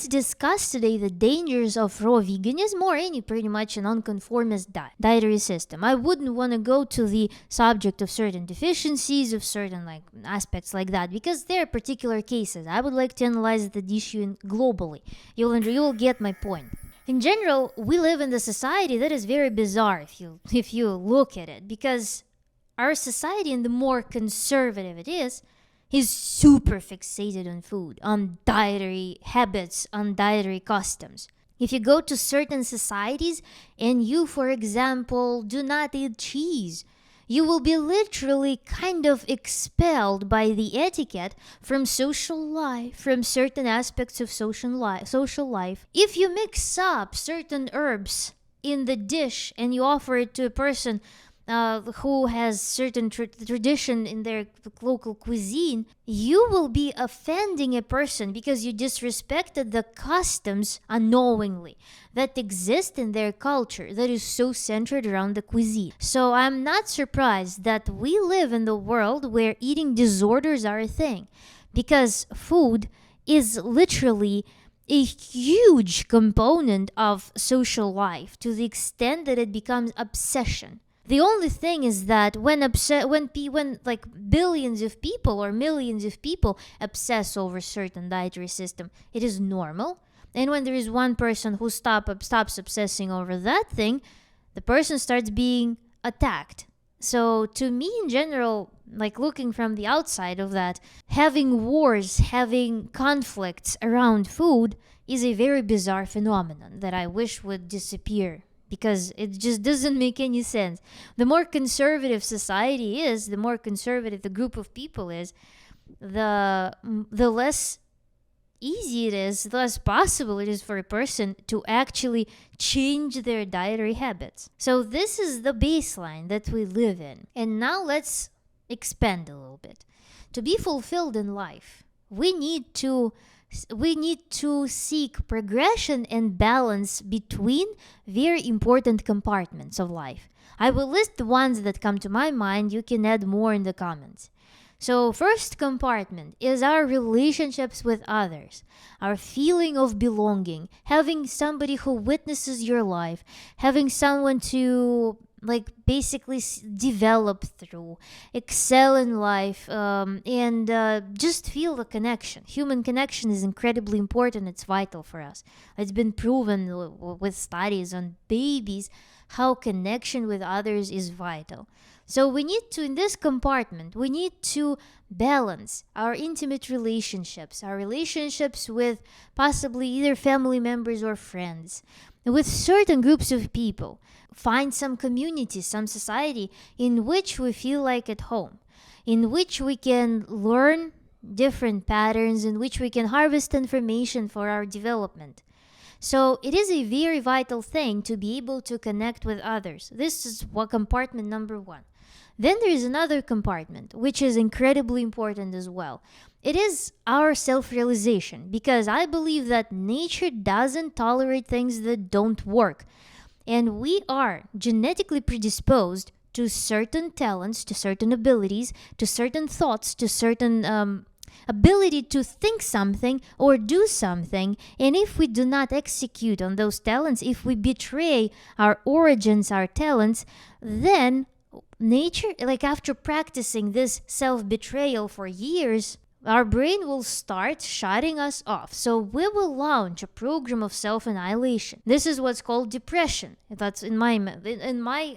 let's discuss today the dangers of raw veganism or any pretty much a nonconformist dietary system. I wouldn't want to go to the subject of certain deficiencies, of certain like aspects like that, because there are particular cases. I would like to analyze the issue globally. You'll get my point. In general, we live in the society that is very bizarre if you look at it, because our society, and the more conservative it is super fixated on food, on dietary habits, on dietary customs. If you go to certain societies and you, for example, do not eat cheese, you will be literally kind of expelled by the etiquette from social life, from certain aspects of social life. If you mix up certain herbs in the dish and you offer it to a person who has certain tradition in their local cuisine, you will be offending a person because you disrespected the customs unknowingly that exist in their culture that is so centered around the cuisine. So I'm not surprised that we live in the world where eating disorders are a thing, because food is literally a huge component of social life to the extent that it becomes obsession. The only thing is that when like billions of people or millions of people obsess over certain dietary system, it is normal. And when there is one person who stops obsessing over that thing, the person starts being attacked. So to me, in general, like looking from the outside of that, having wars, having conflicts around food is a very bizarre phenomenon that I wish would disappear, because it just doesn't make any sense. The more conservative society is, the more conservative the group of people is, the less easy it is, the less possible it is for a person to actually change their dietary habits. So this is the baseline that we live in. And now let's expand a little bit. To be fulfilled in life, we need to seek progression and balance between very important compartments of life. I will list the ones that come to my mind. You can add more in the comments. So first compartment is our relationships with others, our feeling of belonging, having somebody who witnesses your life, having someone to like basically develop through, excel in life, and just feel the connection. Human connection is incredibly important. It's vital for us. It's been proven with studies on babies how connection with others is vital. So we need to, in this compartment, we need to balance our intimate relationships, our relationships with possibly either family members or friends, with certain groups of people. Find some community, some society in which we feel like at home, in which we can learn different patterns, in which we can harvest information for our development. So it is a very vital thing to be able to connect with others. This is what compartment number one. Then there is another compartment, which is incredibly important as well. It is our self-realization, because I believe that nature doesn't tolerate things that don't work. And we are genetically predisposed to certain talents, to certain abilities, to certain thoughts, to certain ability to think something or do something. And if we do not execute on those talents, if we betray our origins, our talents, then nature, like after practicing this self-betrayal for years, our brain will start shutting us off. So we will launch a program of self-annihilation. This is what's called depression. That's in my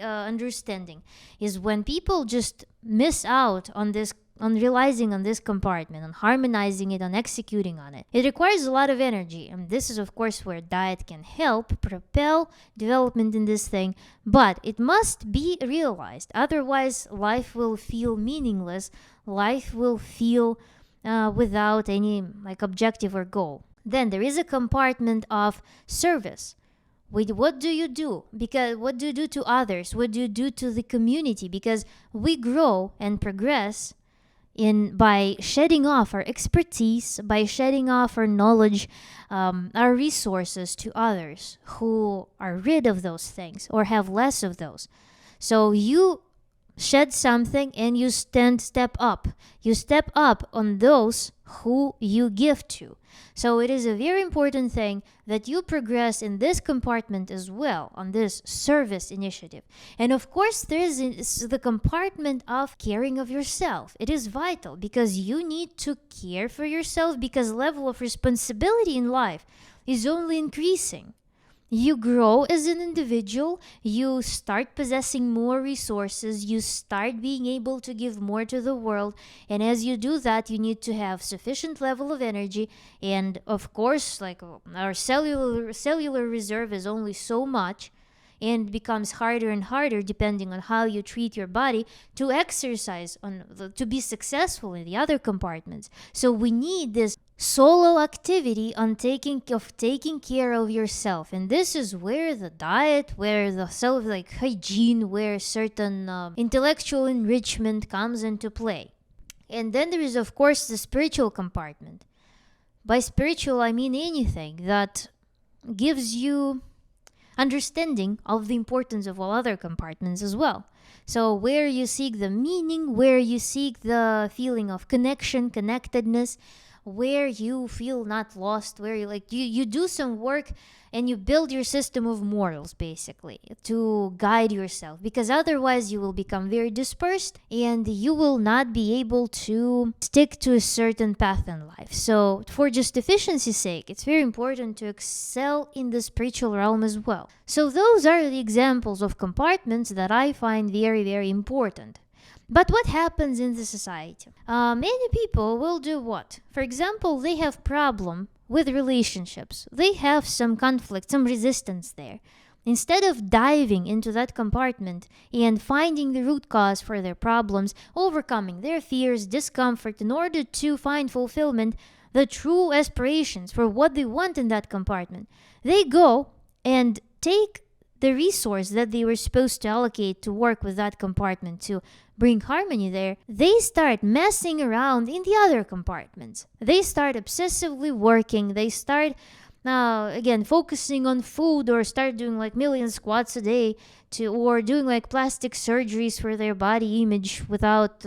understanding, is when people just miss out on this, on realizing on this compartment, on harmonizing it, on executing on it. It requires a lot of energy, and this is of course where diet can help propel development in this thing, but it must be realized. Otherwise, life will feel meaningless. Life will feel without any like objective or goal. Then there is a compartment of service. What do you do? Because what do you do to others? What do you do to the community? Because we grow and progress by shedding off our expertise, by shedding off our knowledge, our resources to others who are rid of those things or have less of those. So you shed something and you step up. You step up on those who you give to. So it is a very important thing that you progress in this compartment as well, on this service initiative. And of course, there is the compartment of caring of yourself. It is vital because you need to care for yourself, because level of responsibility in life is only increasing. You grow as an individual, you start possessing more resources, you start being able to give more to the world, and as you do that, you need to have sufficient level of energy, and of course, like our cellular reserve is only so much, and becomes harder and harder depending on how you treat your body to exercise to be successful in the other compartments. So we need this solo activity on taking care of yourself, and this is where the diet, where the self hygiene, where certain intellectual enrichment comes into play. And then there is of course the spiritual compartment. By spiritual I mean anything that gives you understanding of the importance of all other compartments as well. So where you seek the meaning, where you seek the feeling of connection, connectedness, where you feel not lost, where you do some work and you build your system of morals basically to guide yourself, because otherwise you will become very dispersed and you will not be able to stick to a certain path in life. So for just efficiency's sake, it's very important to excel in the spiritual realm as well. So those are the examples of compartments that I find very, very important. But what happens in the society? Many people will do what? For example, they have problem with relationships. They have some conflict, some resistance there. Instead of diving into that compartment and finding the root cause for their problems, overcoming their fears, discomfort in order to find fulfillment, the true aspirations for what they want in that compartment, they go and take the resource that they were supposed to allocate to work with that compartment to bring harmony there, they start messing around in the other compartments. They start obsessively working. They start, again, focusing on food, or start doing like million squats a day or doing like plastic surgeries for their body image without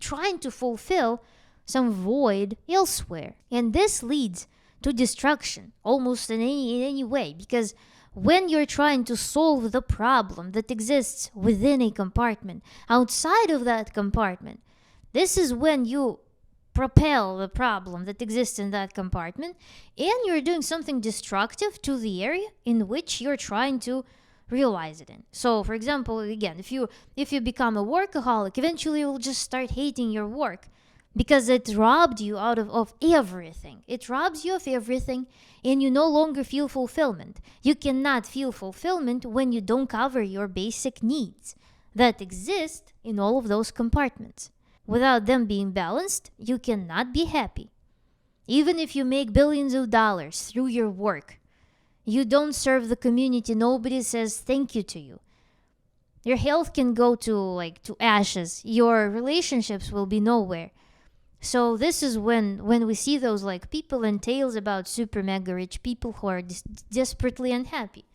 trying to fulfill some void elsewhere. And this leads to destruction almost in any way, because when you're trying to solve the problem that exists within a compartment, outside of that compartment, this is when you propel the problem that exists in that compartment, and you're doing something destructive to the area in which you're trying to realize it in. So, for example, again, if you become a workaholic, eventually you'll just start hating your work, because it robbed you of everything. It robs you of everything, and you no longer feel fulfillment. You cannot feel fulfillment when you don't cover your basic needs that exist in all of those compartments. Without them being balanced, you cannot be happy. Even if you make billions of dollars through your work, you don't serve the community, nobody says thank you to you. Your health can go to ashes. Your relationships will be nowhere. So this is when we see those people and tales about super mega rich people who are desperately unhappy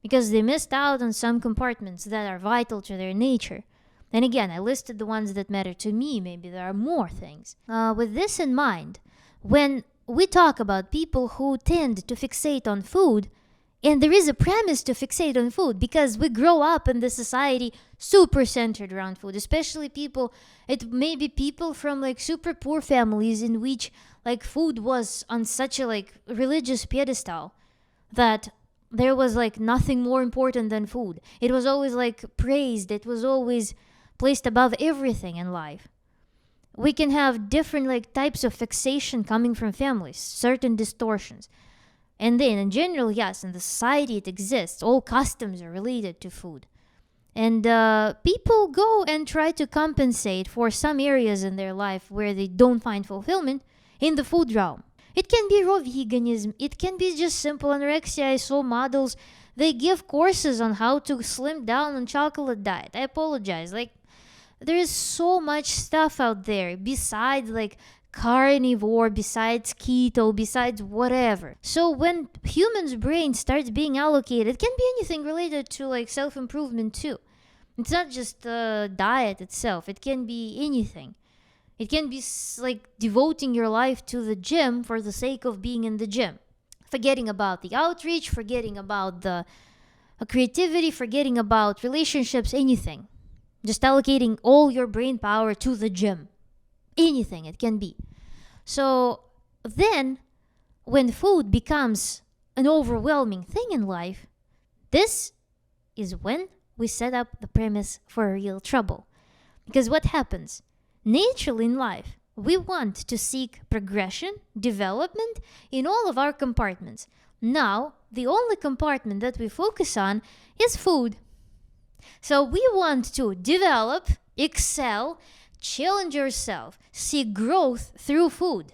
because they missed out on some compartments that are vital to their nature. And again, I listed the ones that matter to me. Maybe there are more things. With this in mind, when we talk about people who tend to fixate on food, and there is a premise to fixate on food because we grow up in the society super centered around food, especially it may be people from super poor families in which food was on such a religious pedestal that there was nothing more important than food. It was always praised. It was always placed above everything in life. We can have different types of fixation coming from families, certain distortions. And then, in general, yes, in the society it exists. All customs are related to food. And people go and try to compensate for some areas in their life where they don't find fulfillment in the food realm. It can be raw veganism. It can be just simple anorexia. I saw models. They give courses on how to slim down on chocolate diet. I apologize. There is so much stuff out there besides carnivore, besides keto, besides whatever. So when humans' brain starts being allocated, it can be anything related to self-improvement too. It's not just the diet itself. It can be anything. It can be like devoting your life to the gym for the sake of being in the gym. Forgetting about the outreach, forgetting about the creativity, forgetting about relationships, anything. Just allocating all your brain power to the gym. Anything it can be. So then, when food becomes an overwhelming thing in life, this is when we set up the premise for real trouble. Because what happens? Naturally in life, we want to seek progression, development in all of our compartments. Now, the only compartment that we focus on is food. So we want to develop, excel, challenge yourself, seek growth through food.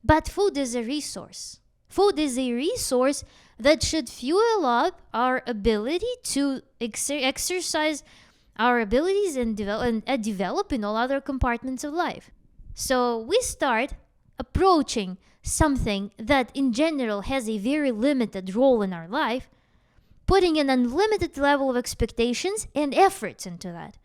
But food is a resource. Food is a resource that should fuel up our ability to exercise our abilities and develop in all other compartments of life. So we start approaching something that in general has a very limited role in our life, putting an unlimited level of expectations and efforts into that.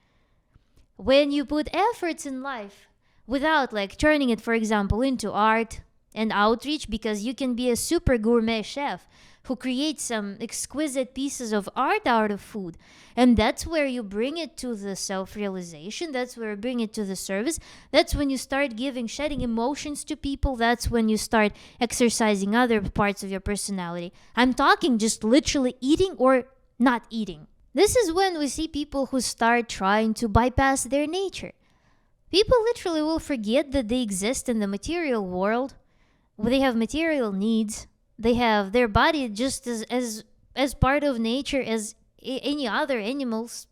When you put efforts in life without like turning it, for example, into art and outreach, because you can be a super gourmet chef who creates some exquisite pieces of art out of food. And that's where you bring it to the self-realization. That's where you bring it to the service. That's when you start shedding emotions to people. That's when you start exercising other parts of your personality. I'm talking just literally eating or not eating. This is when we see people who start trying to bypass their nature. People literally will forget that they exist in the material world. They have material needs. They have their body just as part of nature as any other animal's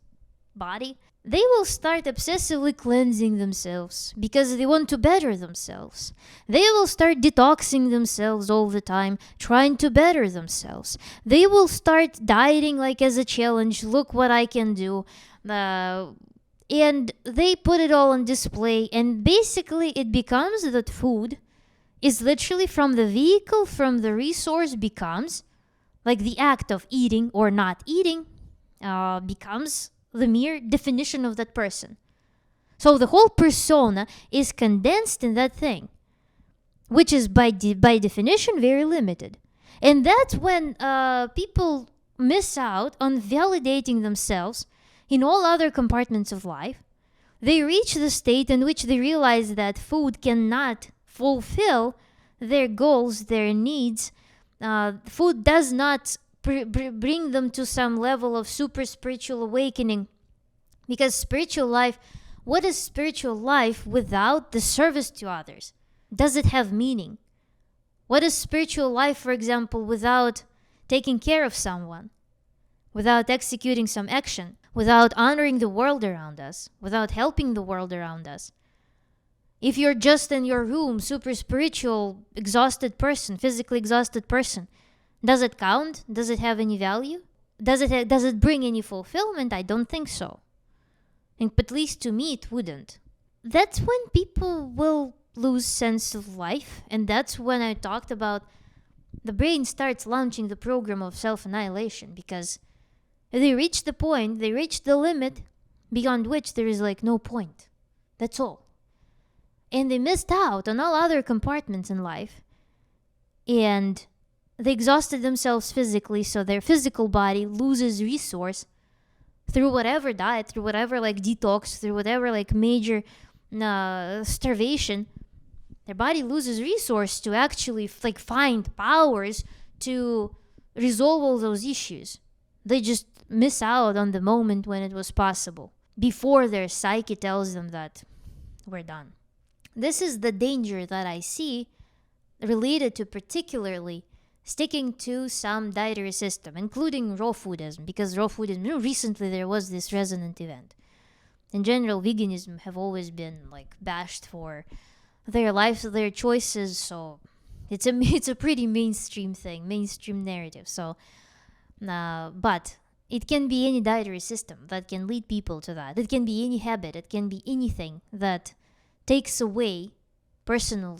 body. They will start obsessively cleansing themselves because they want to better themselves. They will start detoxing themselves all the time, trying to better themselves. They will start dieting like as a challenge. Look what I can do. And they put it all on display. And basically it becomes that food is literally from the vehicle, from the resource, becomes like the act of eating or not eating becomes the mere definition of that person. So the whole persona is condensed in that thing, which is by definition very limited. And that's when people miss out on validating themselves in all other compartments of life. They reach the state in which they realize that food cannot fulfill their goals, their needs. Food does not bring them to some level of super spiritual awakening. Because spiritual life, what is spiritual life without the service to others? Does it have meaning? What is spiritual life, for example, without taking care of someone? Without executing some action? Without honoring the world around us? Without helping the world around us? If you're just in your room, super spiritual, exhausted person, physically exhausted person, does it count? Does it have any value? Does it bring any fulfillment? I don't think so. And at least to me, it wouldn't. That's when people will lose sense of life. And that's when I talked about the brain starts launching the program of self-annihilation. Because they reach the point, they reach the limit beyond which there is like no point. That's all. And they missed out on all other compartments in life. And they exhausted themselves physically, so their physical body loses resource through whatever diet, through whatever like detox, through whatever like major starvation. Their body loses resource to actually like find powers to resolve all those issues. They just miss out on the moment when it was possible, before their psyche tells them that we're done. This is the danger that I see related to particularly sticking to some dietary system, including raw foodism, because raw foodism, recently there was this resonant event. In general, veganism have always been like bashed for their lives, their choices, so it's a pretty mainstream thing, mainstream narrative. So, but it can be any dietary system that can lead people to that. It can be any habit. It can be anything that takes away person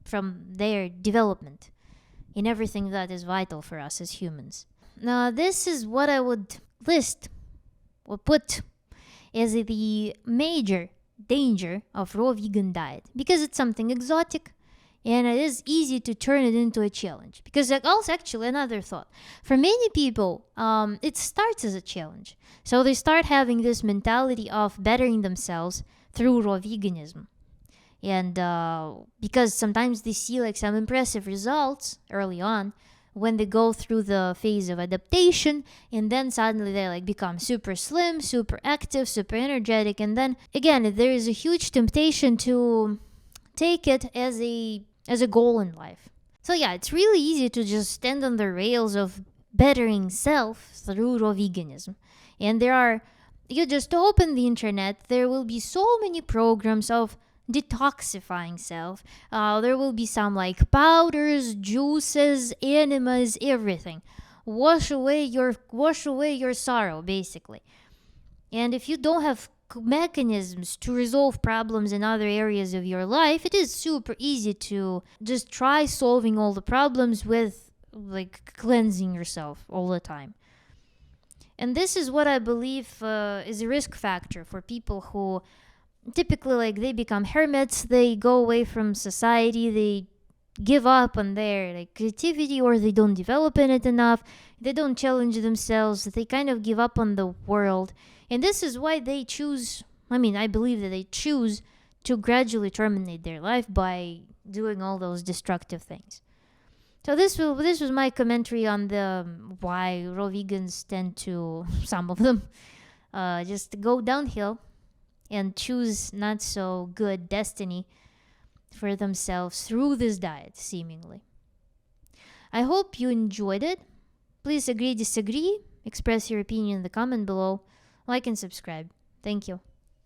from their development in everything that is vital for us as humans. Now, this is what I would list put as the major danger of raw vegan diet, because it's something exotic and it is easy to turn it into a challenge. Because like, also actually another thought, for many people it starts as a challenge, so they start having this mentality of bettering themselves through raw veganism. And because sometimes they see like some impressive results early on when they go through the phase of adaptation, and then suddenly they like become super slim, super active, super energetic, and then again there is a huge temptation to take it as a goal in life. So yeah, it's really easy to just stand on the rails of bettering self through raw veganism. And you just open the internet, there will be so many programs of detoxifying self. There will be some like powders, juices, enemas, everything. Wash away your sorrow, basically. And if you don't have mechanisms to resolve problems in other areas of your life, it is super easy to just try solving all the problems with like cleansing yourself all the time. And this is what I believe is a risk factor for people who typically like they become hermits, they go away from society, they give up on their like creativity, or they don't develop in it enough, they don't challenge themselves, they kind of give up on the world. And this is why they choose, I believe that they choose to gradually terminate their life by doing all those destructive things. So this was my commentary on the why raw vegans tend to, some of them, just go downhill and choose not so good destiny for themselves through this diet, seemingly. I hope you enjoyed it. Please agree, disagree, express your opinion in the comment below, like and subscribe. Thank you.